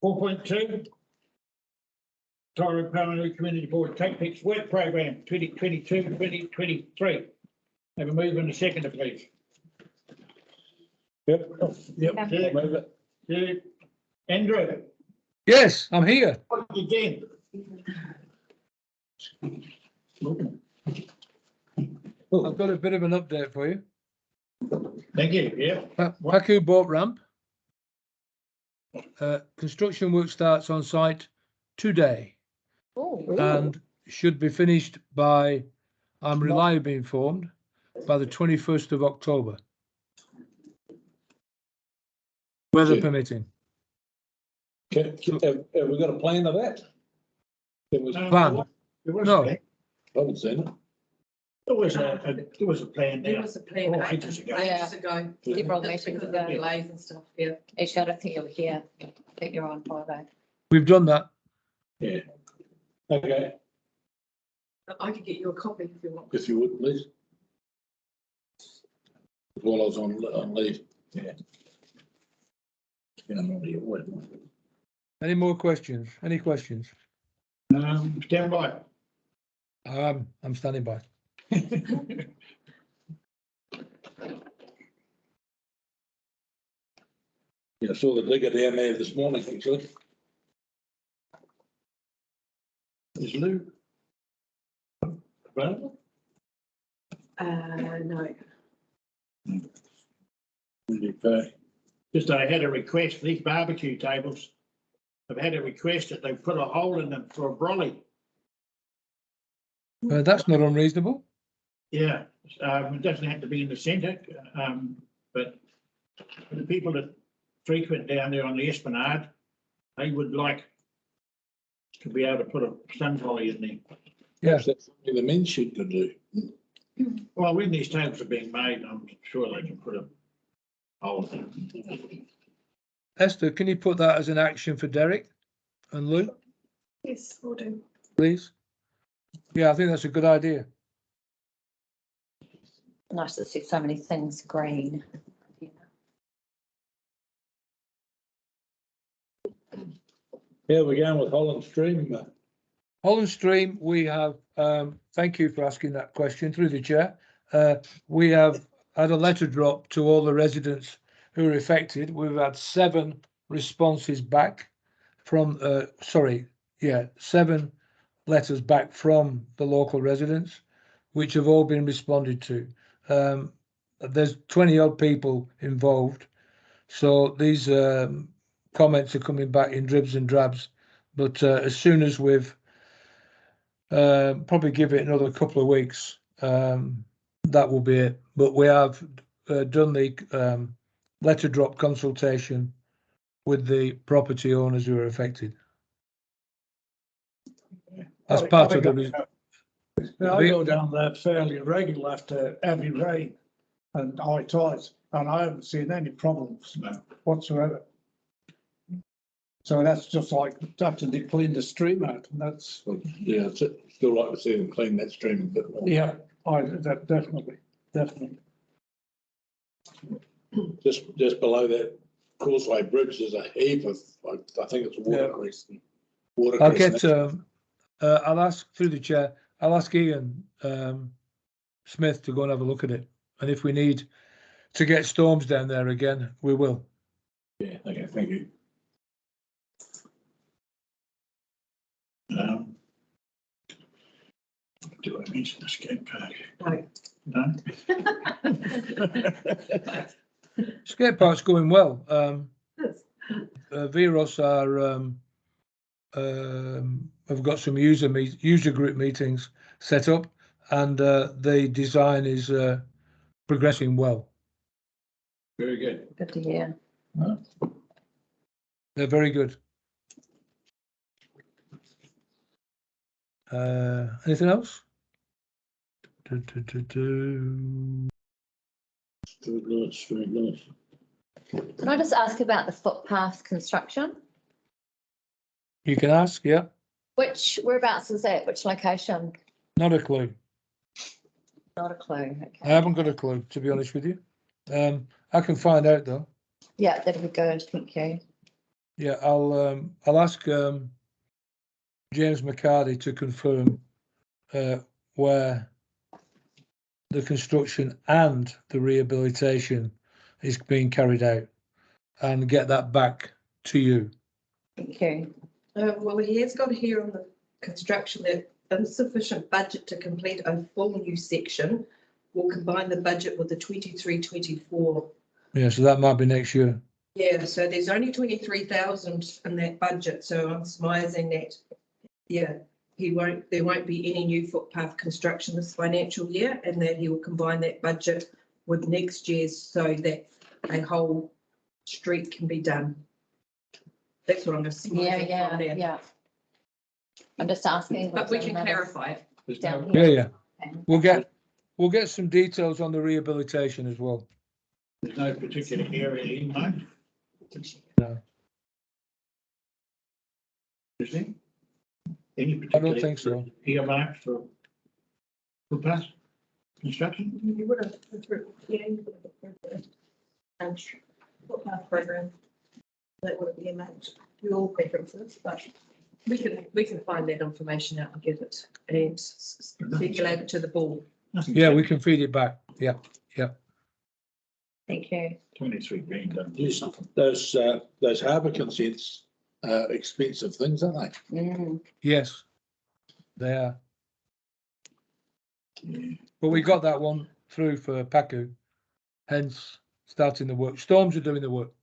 4.2. Tairua-Pauanui Community Board CAPEX Work Program 2022-2023. Have a move and a seconder, please. Yep. Yep. Move it. Yeah. Andrew, Yes, I'm here. what again? I've got a bit of an update for you. Thank you. Yeah. Waku boat ramp. Construction work starts on site today and should be finished by, I'm reliably informed, by the 21st of October. Weather Yeah. permitting. Have we got a plan of that? It was, I Plan. There was No. a plan. haven't seen it. There was a plan There there. was a plan Oh, ages ago. ages ago. Several That's meetings because of ago. delays and stuff, yeah. Actually, I don't think you were here. I think you're on holiday. We've done that. Yeah. Okay, I could get you a copy if you want. if you would, please. While I was on leave. Yeah. Yeah, I'm not here. Wait. Any more questions? Any questions? Stand by. I'm standing by. Yeah, I saw the digger down there this morning, actually. Is Lou available? No. Okay. Just I had a request for these barbecue tables. I've had a request that they put a hole in them for a brolly. That's not unreasonable. Yeah, it doesn't have to be in the centre, but the people that frequent down there on the Esplanade, they would like to be able to put a sun brolly in there. Yeah. Perhaps that's something the men's shed could do. Well, when these tables are being made, I'm sure they can put a hole in them. Esther, can you put that as an action for Derek and Lou, Yes, we'll do. please? Yeah, I think that's a good idea. Nice to see so many things green. Yeah, we're going with Holland Stream. Holland Stream, we have, thank you for asking that question through the chair. We have had a letter drop to all the residents who are affected. We've had 7 responses back from, 7 letters back from the local residents, which have all been responded to. There's 20 odd people involved. So these comments are coming back in dribs and drabs. But as soon as we've probably give it another couple of weeks, that will be it. But we have done the letter drop consultation with the property owners who are affected. As part of the. I go down there fairly regular after heavy rain and high tides, and I haven't seen any problems whatsoever. So that's just like after they clean the stream out, and that's, Yeah, it's still like to see them clean that stream a bit more. yeah, that definitely. Just below that Causeway Bridge, there's a heap of, I think it's watercress. I'll get, I'll ask through the chair, I'll ask Ian Smith to go and have a look at it. And if we need to get storms down there again, we will. Yeah, okay, thank you. Do I mention the skate park? No. No? Skate park's going well. Yes. Veros are have got some user group meetings set up, and the design is progressing well. Very good. Good to hear. They're very good. Anything else? Very nice. Can I just ask about the footpath construction? You can ask, yeah. Whereabouts is that? Which location? Not a clue. Not a clue. I Okay. haven't got a clue, to be honest with you. I can find out though. Yeah, that'd be good. Thank you. Yeah, I'll ask James McCarty to confirm where the construction and the rehabilitation is being carried out and get that back to you. Thank you. Well, he has got here on the construction that insufficient budget to complete a full new section will combine the budget with the 23-24. Yeah, so that might be next year. Yeah, so there's only 23,000 in that budget, so I'm surmising that, yeah, there won't be any new footpath construction this financial year, and that he will combine that budget with next year's so that a whole street can be done. That's what I'm just. Yeah. I'm just asking. But we can clarify it. There's Down no, here. Yeah. We'll get some details on the rehabilitation as well. there's no particular area in mind. No. Is there? Any I particular? don't think so. Earmarked for footpath construction? You would have, yeah, you would have. And footpath program. That would be amount, your preferences, but we can find that information out and get it and circulate it to the board. Nothing. Yeah, we can feed it back. Yeah. Thank you. 23 grand done. Yes, those harbour consents are expensive things, aren't Yes, they are. Yeah. But we got that one through for Paku, hence starting the work. Storms are doing the work.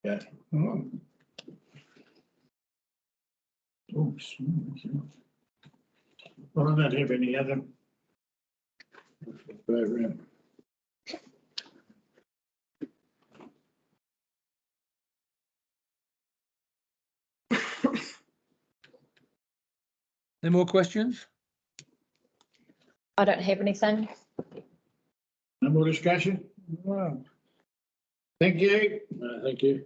Yeah. Mm. Oh, well, I don't have any other. they? Any more questions? I don't have anything. No more discussion? Well, Thank you. Thank you.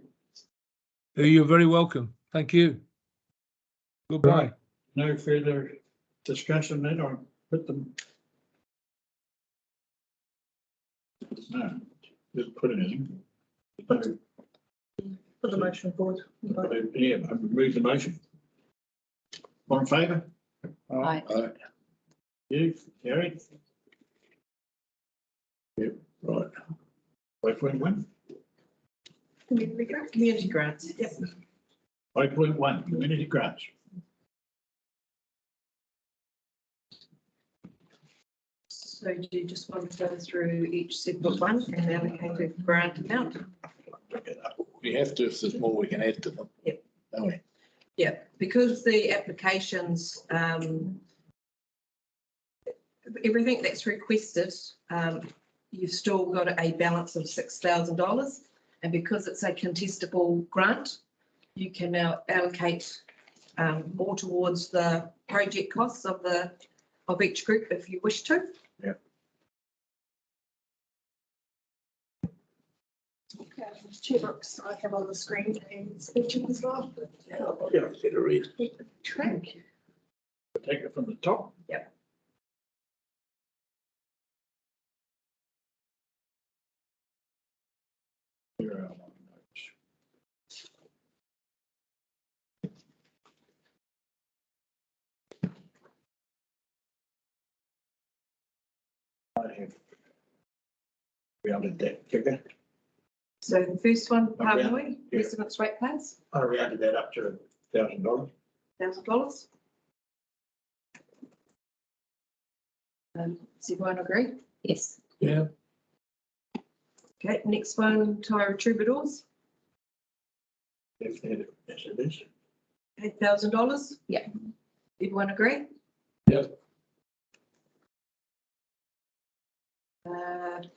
You're very welcome. Thank you. Goodbye. No further discussion then, or put them? No, just put it in. Put the motion forward. Yeah, I move the motion. All in favour? Aye. You, carried. Right. 5.1. Community grants, yep. 5.1, community grants. So do you just want to go through each separate one and allocate a grant amount? We have to, if there's more, we can add to them. Yep. Don't we? Yeah, because the applications, everything that's requested, you've still got a balance of $6,000. And because it's a contestable grant, you can now allocate more towards the project costs of each group if you wish to. Okay, checkbooks I have on the screen and speeches as well. Yeah, I said to read. Track. Take it from the top. Yep. Here are my notes. I have rounded that figure. So the first one, Okay. Pauanui, Yeah. residents ratepayers, I rounded that up to $1,000. $1,000. Does everyone agree? Yes. Yeah. Okay, next one, Tairua Troubadours, If that, yes, it is. $8,000. Yeah. Everyone agree? Yep.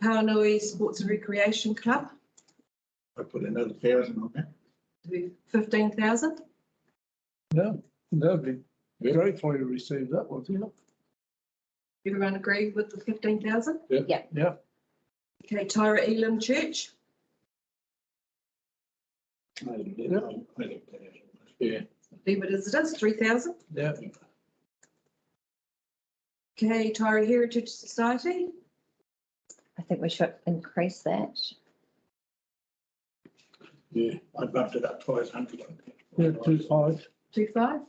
Pauanui Sports and Recreation Club, I put another 1,000 on that. 15,000. yeah, that'd be great for you to receive that one, you know. Everyone agree with the 15,000? Yeah. Yeah. Okay, Tairua Elam Church, I think that is. Yeah. leave it as it is, 3,000. Yeah. Okay, Tairua Heritage Society, I think we should increase that. Yeah, I bumped it up to 500. Yeah, 2.5. 2.5?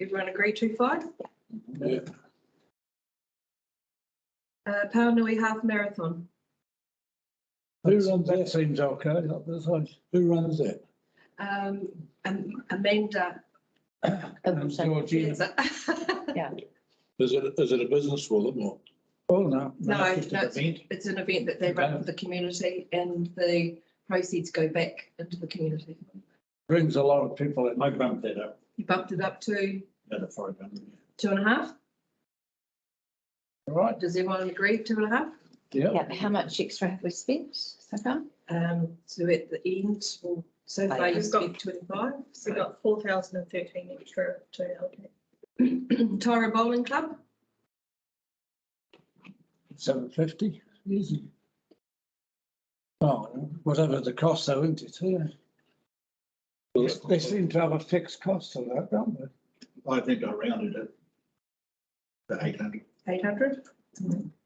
Everyone agree 2.5? yeah. Pauanui Half Marathon. Who runs That that? seems okay, up the side. Who runs that? Amanda. And Georgina. Yeah. Is it a business for them or? Oh, no. No, it's just an it's event. it's an event that they run for the community and the proceeds go back into the community. Brings a lot of people in. I bumped that up You bumped it up to at 500. 2.5? Right, Does everyone agree 2.5? yeah. Yeah, how much extra have we spent so far? So at the end, well, so far you've We've got- spent 25. So we got 4,013 extra to allocate. Tairua Bowling Club, 750, easy. Oh, whatever the cost though, isn't it? Yeah. They seem to have a fixed cost of that, don't they? I think I rounded it to 800. 800.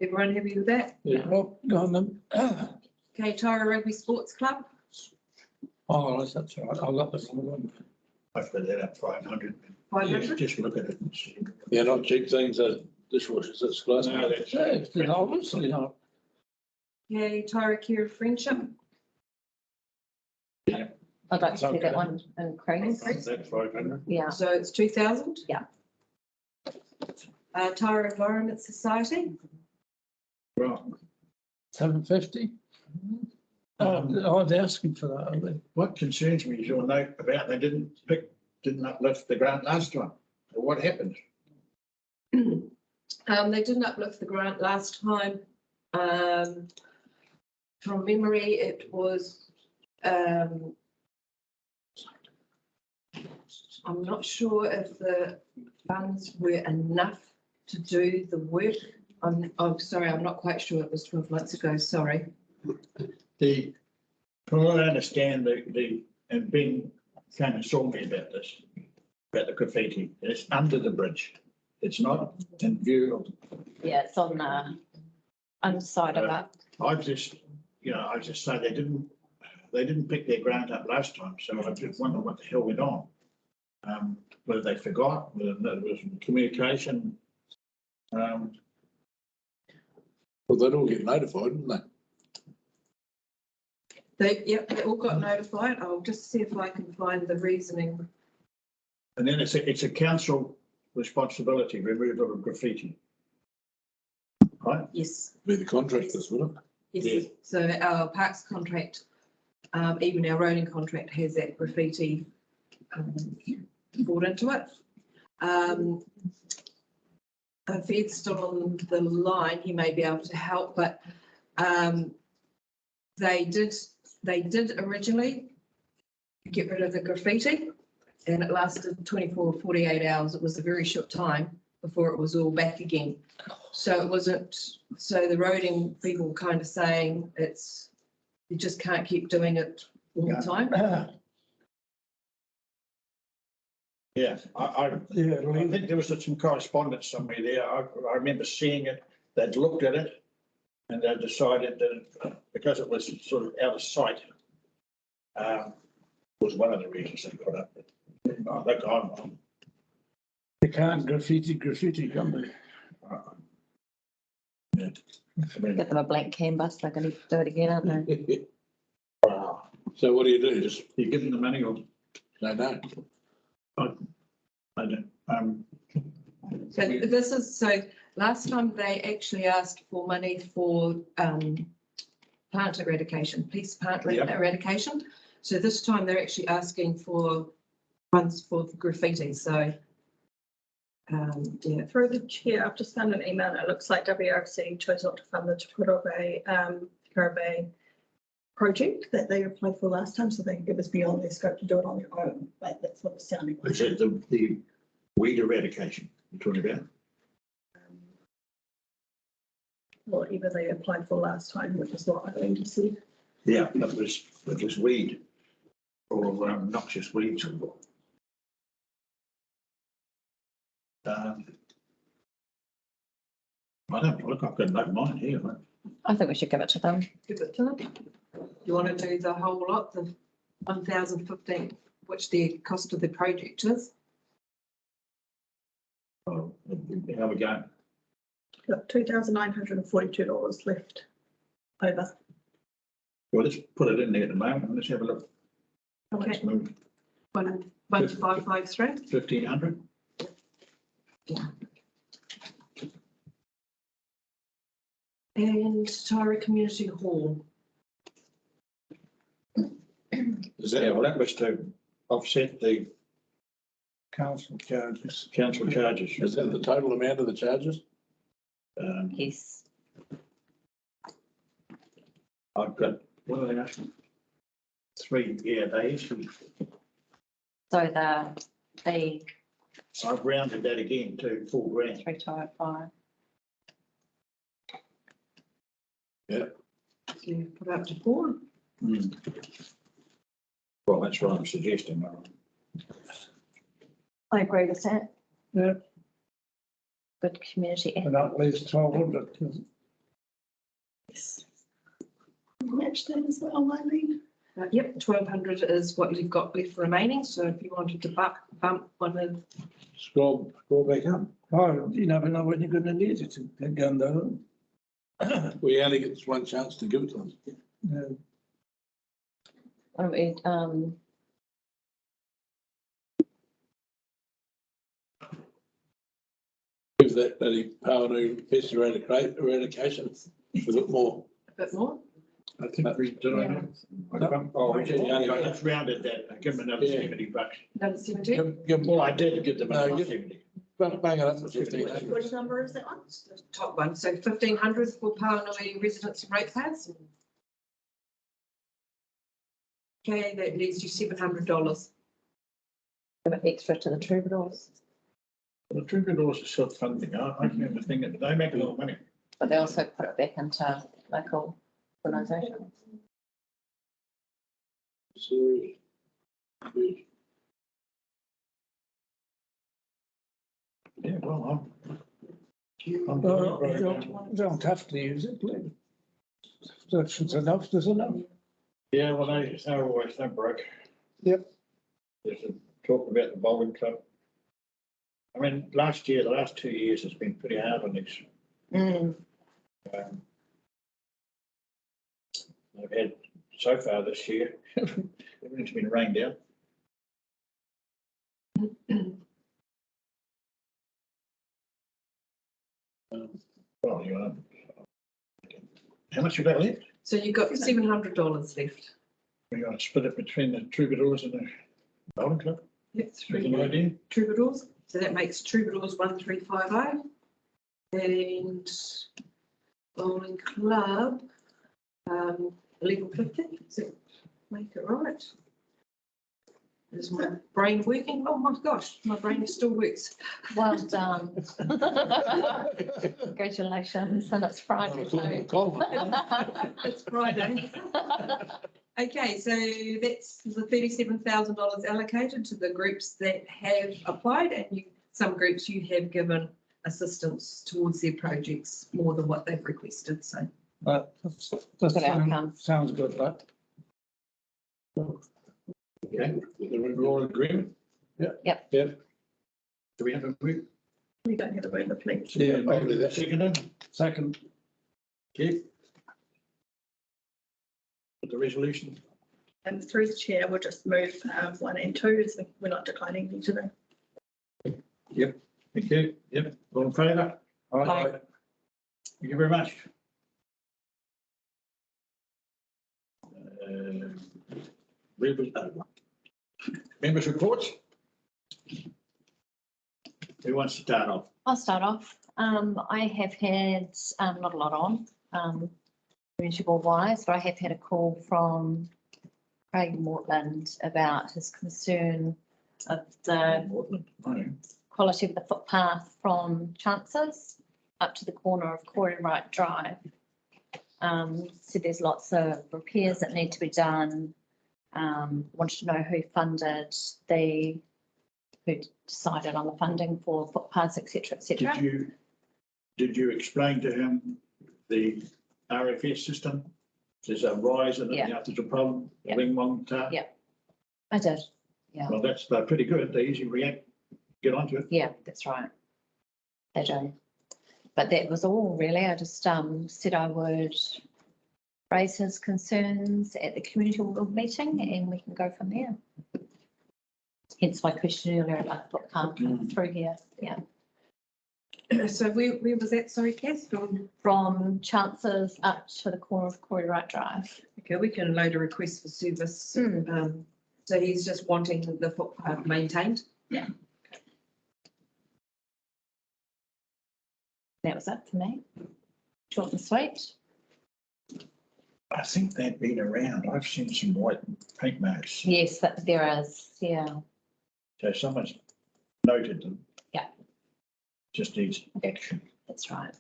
Everyone happy with that? Yeah. Well, go on then. Okay, Tairua Rugby Sports Club, Oh, that's all right. I've got this one. I put that up 500. 500. Just look at it. and see. Yeah, not cheap things, dishwashers, that's glass. No, that's. Yeah, it's obviously not. Okay, Tairua Friendship, I'd like to see Okay. that one increase. That's 500. Yeah. so it's 2,000. Yeah. Tairua Environment Society, Right. 750? Oh, they're asking for that, are they? What concerns me is your note about they didn't uplift the grant last time. So what happened? they didn't uplift the grant last time. From memory, it was, I'm not sure if the funds were enough to do the work. I'm sorry, I'm not quite sure. It was 12 months ago, sorry. From what I understand, and Ben came and saw me about this, about the graffiti, it's under the bridge. It's not in view of, Yeah, it's on the underside of it. I just say they didn't pick their grant up last time, so I just wonder what the hell went on. Whether they forgot, whether there was communication. Well, they'd all get notified, wouldn't they? They all got notified. I'll just see if I can find the reasoning. And then it's a council responsibility, removal of graffiti. Right? Yes. Be the contractors, wouldn't it? Yes, so our parks contract, even our roading contract has that graffiti brought into it. If Ed's still on the line, he may be able to help, but they did originally get rid of the graffiti and it lasted 24 or 48 hours. It was a very short time before it was all back again. So it wasn't, so the roading people were kind of saying you just can't keep doing it all the time. Yeah, I Yeah, think there was some correspondence somewhere there. I remember seeing it, they'd looked at it and they decided that because it was sort of out of sight, was one of the reasons they put up. Look, I'm, they can't graffiti, can they? I mean, Give them a blank canvas, they're going to do it again, aren't they? So what do? Just, you give them the money or no. I don't, So this is, so last time they actually asked for money for plant eradication, police plant Yeah. eradication. So this time they're actually asking for funds for graffiti, so yeah. Through the chair, I've just found an email and it looks like WRC chose not to fund the Tairua project that they applied for last time, so they could give us beyond their scope to do it on their own, but that's what it's sounding like. is it the weed eradication you're talking about? Whatever they applied for last time, which is what I think you said. Yeah, it was weed or noxious weeds. I don't, look, I've got no mind here, mate. I think we should give it to them. Give it to them. You want to do the whole lot, the 1,015, which the cost of the project is. Oh, how we going? Got $2,942 left over. Well, let's put it in there at the moment. Let's have a look. Okay, Let's move 11553. 1,500. And Tairua Community Hall. Is Yeah, that, well, that was to offset the Council charges. council charges. is that the total amount of the charges? Yes. I've got, what are they asking? 3, yeah, they issued. So the I've rounded that again to $4,000. 3 to 5. So you put up to 4. Well, that's what I'm suggesting. I agree with that. Yeah. Good community effort. And that leaves 1,200. Match that as well, Eileen. Yep, 1,200 is what you've got left remaining. So if you wanted to bump one of, Scroll back up. Oh, you never know when you're going to need it again, though. We only get this one chance to give it to them. Yeah. What do we, Give that bloody Pauanui pest eradication a bit more. a bit more. I think we did. Oh, we did. I just rounded that. Give them another Yeah. $70. Another 70. Give them, Well, I did give them No, another give- 70. bang it up to 1,500. Which number is that one? The top one. So 1,500 for Pauanui residents and ratepayers. Okay, that leaves you $700. give it extra to the troubadours, Well, the troubadours are self-funding. I remember thinking, they make a lot of money. but they also put it back into local organisations. So, Yeah, well, I'm. No, you don't have to use it, please. That's enough, there's enough. Yeah, well, they're always, they're broke. Yep. There's a talk about the bowling club. I mean, the last 2 years has been pretty hard on this. I've had, so far this year, everything's been rained out. Well, you know. How much you got left? So you've got $700 left. We're going to split it between the troubadours and the bowling club. Yep, Is that an idea? troubadours. So that makes troubadours 1,350. And bowling club, 1150. So make it right. Is my brain working? Oh my gosh, my brain still works. Well done. Congratulations, and it's Friday. So. It's Friday. Okay, so that's the $37,000 allocated to the groups that have applied, and some groups you have given assistance towards their projects more than what they've requested, so. That Good outcome. sounds good, that. Okay, we're all in agreement? Yep. Yeah. Do we have a group? We don't have a vote, please. Yeah, maybe that's. Second, Second, okay. With the resolution, And through the chair, we'll just move 1 and 2 as we're not declining each of them. thank you. Yep, all in favour? Aye. Thank you very much. Members reports? Who wants to start off? I'll start off. I have had not a lot on municipal wise, but I have had a call from Craig Mortland about his concern of the quality of the footpath from Chances up to the corner of Corey Wright Drive. So there's lots of repairs that need to be done. Wanted to know who funded who decided on the funding for footpaths, et cetera, Did you explain to him the RFS system? There's a rise and Yeah. there's a problem, Yeah. ring one tar. Yeah. I did. Yeah, Well, they're pretty good. They usually react, get onto it. yeah, that's right. They do. But that was all really. I just said I would raise his concerns at the community board meeting and we can go from there. Hence my question earlier about what can't come through here. Yeah. So where was that, sorry, Kath? From Chances up to the corner of Corey Wright Drive. Okay, we can load a request for service. So he's just wanting the footpath maintained. Yeah. That was it for me. Short and sweet. I think they've been around. I've seen some white paint marks. Yes, that there is. Yeah. So someone's noted them. Yeah. Just needs action. That's right.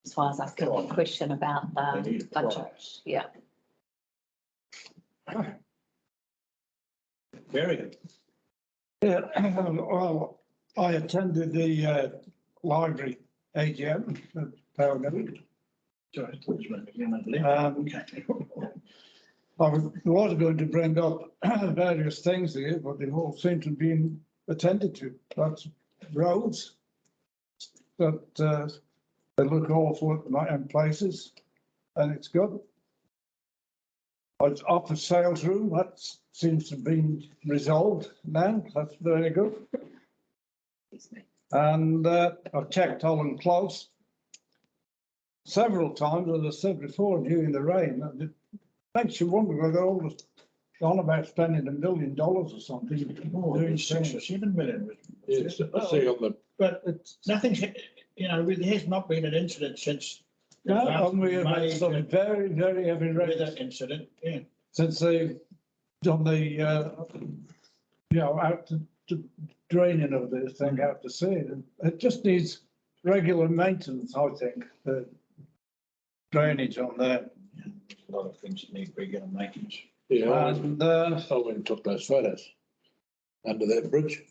As far as I asking a question about They the need a budget. prize. Yeah. Very good. Yeah, well, I attended the library AGM at Pauanui. Sorry, I thought it was meant to be another link. Okay. I was going to bring up various things here, but they all seem to have been attended to. That's roads that they look awful at the night in places, and it's good. It's office sales room, that seems to have been resolved now. That's very good. And I've checked Holland Close several times, as I said before, during the rain. And it makes you wonder whether all was on about spending $1 million or something. Oh, doing it's 6 or things. 7 million. Yes, I see on the, But It's, nothing's, there has not been an incident since. the no, last and we have had major some very, very heavy Weather rain incident, yeah. since they've done the, out to draining of this thing out to sea. It just needs regular maintenance, I think, the drainage on there. A lot of things that need regular maintenance. yeah, I And, went and took those photos under that bridge.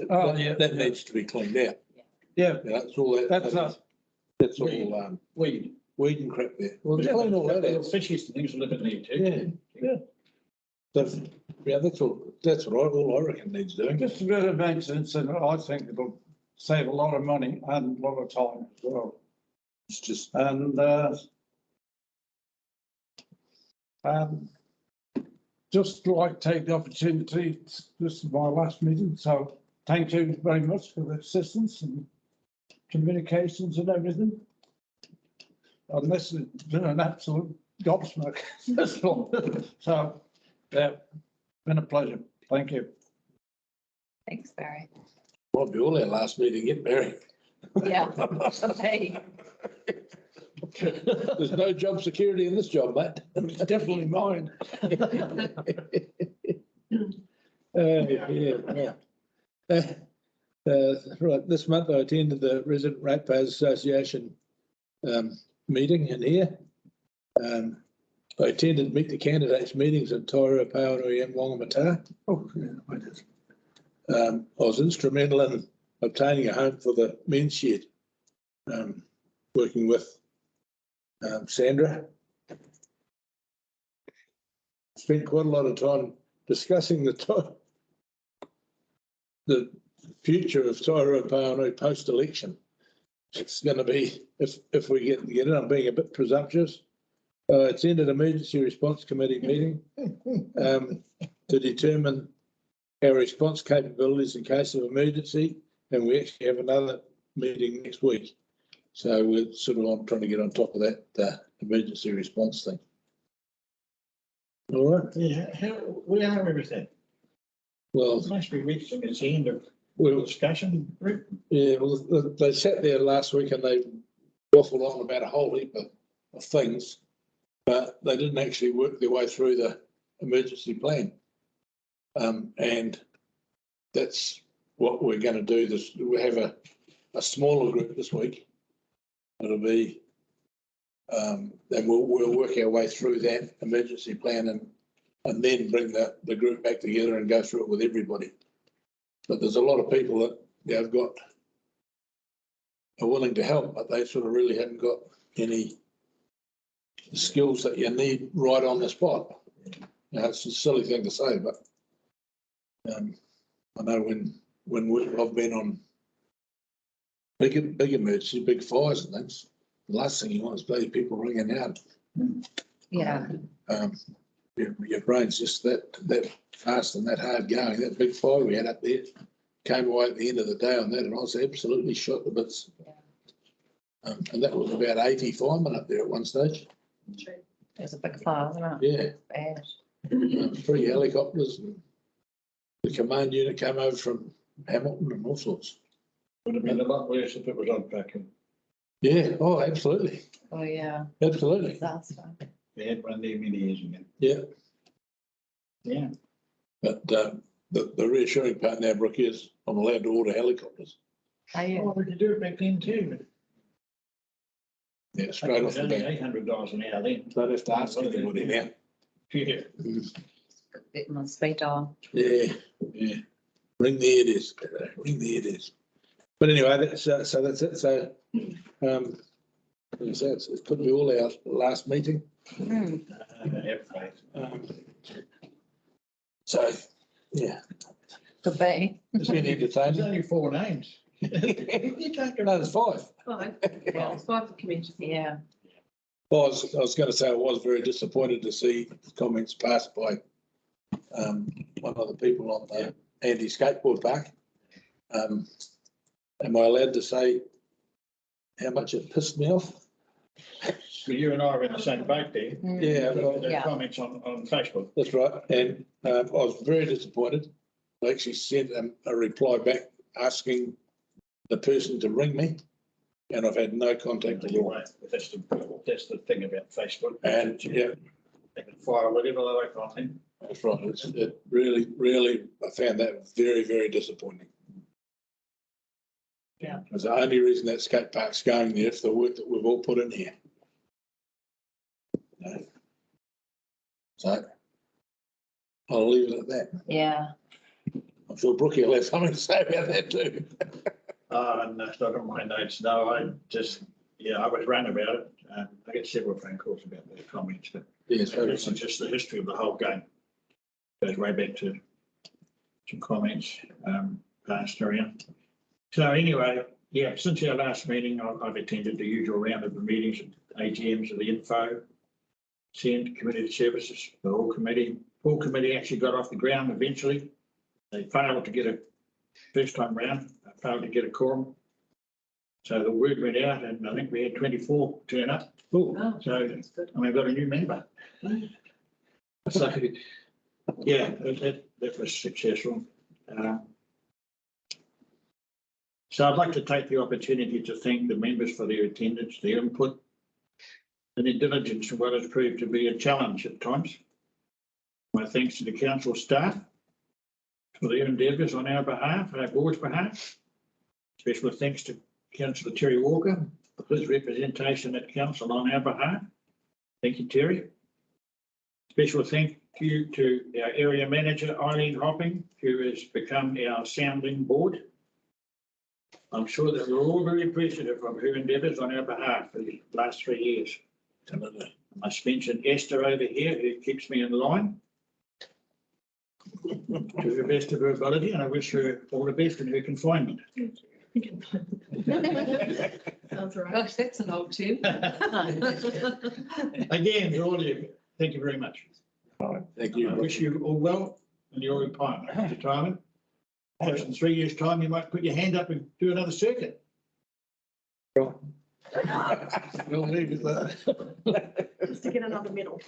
Oh, That- yeah. That needs to be cleaned out. yeah, Yeah, that's all that. that's not, That's all, Weed. weed and crap there. Well, just clean all that out. Fishes and things live in there too. Yeah. So, yeah, that's all I reckon needs doing. just a bit of maintenance, and I think it'll save a lot of money and a lot of time as well. It's just, And just like to take the opportunity, this is my last meeting, so thank you very much for the assistance and communications and everything. And this has been an absolute gobsmack, this one. So, yeah, been a pleasure. Thank you. Thanks, Barry. might be all our last meeting yet, Barry. Yeah. Hey. There's no job security in this job, mate. It's definitely mine. Yeah. Right, this month I attended the Resident Ratepayers Association meeting in here. I attended Meet the Candidates meetings in Tairua-Pauanui and Whangamata. Oh, yeah, I did. I was instrumental in obtaining a home for the men's shed, working with Sandra. Spent quite a lot of time discussing the future of Tairua-Pauanui post-election. It's going to be, if we get it, I'm being a bit presumptuous. I attended an emergency response committee meeting to determine our response capabilities in case of emergency, and we actually have another meeting next week. So we're sort of on trying to get on top of that emergency response thing. All right. Yeah, we are everything. Well, It must be reaching its end of we'll discussion. yeah. Well, they sat there last week and they waffled on about a whole heap of things, but they didn't actually work their way through the emergency plan. And that's what we're going to do. We have a smaller group this week. It'll be, and we'll work our way through that emergency plan and then bring the group back together and go through it with everybody. But there's a lot of people that are willing to help, but they sort of really haven't got any skills that you need right on the spot. it's a silly thing to say, but I know I've been on big emergencies, big fires and things, the last thing you want is bloody people ringing out. Yeah, Your brain's just that fast and that hard going. That big fire we had up there came away at the end of the day on that, and I was absolutely shot to bits. And that was about 80 firemen up there at one stage. there's a big fire, isn't it? Yeah, Bad. 3 helicopters. And the command unit came over from Hamilton and all sorts. Would have been a lot worse if it was on Packen. Yeah, oh, absolutely, Oh, yeah, absolutely. disaster. We had one there many years ago. Yeah, Yeah. but the reassuring part now, Brooke, is I'm allowed to order helicopters. Are you? Oh, we could do it back then too. Yeah, straight off the Only bat. $800 an hour then. Don't have to ask anybody now. Yeah. It must be dial. Yeah, yeah. Ring the it is. Ring the it is. But anyway, that's so that's it. So it could be all our last meeting. Have faith. So yeah, Could be. it's been There's entertaining. only 4 names. No, there's 5. Fine. Yeah. It's fine for community. Yeah, Well, I was going to say I was very disappointed to see comments passed by one of the people on the Andy skateboard park. Am I allowed to say how much it pissed me off? So you and I are in the same boat there. Yeah, well, The Yeah. comments on Facebook. that's right. And I was very disappointed. I actually sent a reply back asking the person to ring me, and I've had no contact at all. That's the thing about Facebook. And yeah, They can fire whatever they like on them. that's right. It really, I found that very, very disappointing. Yeah. Because the only reason that skate park's going there is the work that we've all put in here. No. So I'll leave it at that. yeah. I'm sure Brookie will have something to say about that too. No, it's not on my notes. No, I just, I was run about it. I get several phone calls about the comments, but Yes, very it's much. just the history of the whole game. Goes way back to some comments passed around. So anyway, since our last meeting, I've attended the usual round of the meetings and AGMs of the info, send community services, the whole committee. Full committee actually got off the ground eventually. They failed to get a first time round, failed to get a quorum. So the word went out and I think we had 24 turn up. Oh, So, that's good. and we've got a new member. So, that was successful. So I'd like to take the opportunity to thank the members for their attendance, their input, and their diligence in what has proved to be a challenge at times. My thanks to the council staff for their endeavours on our behalf, our board's behalf. Special thanks to Councillor Terry Walker for his representation at council on our behalf. Thank you, Terry. Special thank you to our area manager, Eileen Hopping, who has become our sounding board. I'm sure that we're all very appreciative of her endeavours on our behalf for the last 3 years. I must mention Esther over here, who keeps me in line to the best of her ability, and I wish her all the best in her confinement. Sounds right. Gosh, that's an old tune. Again, to all of you, thank you very much. Thank I you. wish you all well in your retirement. Perhaps in 3 years' time, you might put your hand up and do another circuit. We'll leave it there. Just to get another medal.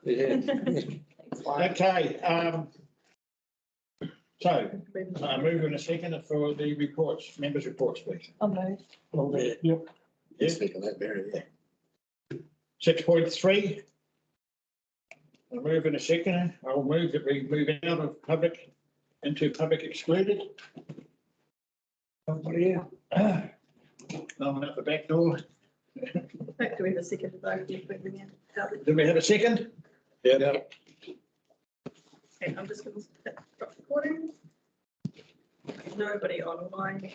Yeah. Okay, so I move in a second for the reports, members' reports, please. I'll move. Yep. Speaking of that, Barry, yeah. 6.3. I'll move in a second. I will move that we move out of public into public excluded. Somebody else. No one at the back door. Do we have a second vote? Do we have a second? Yeah. Okay, I'm just going to stop recording. Nobody online.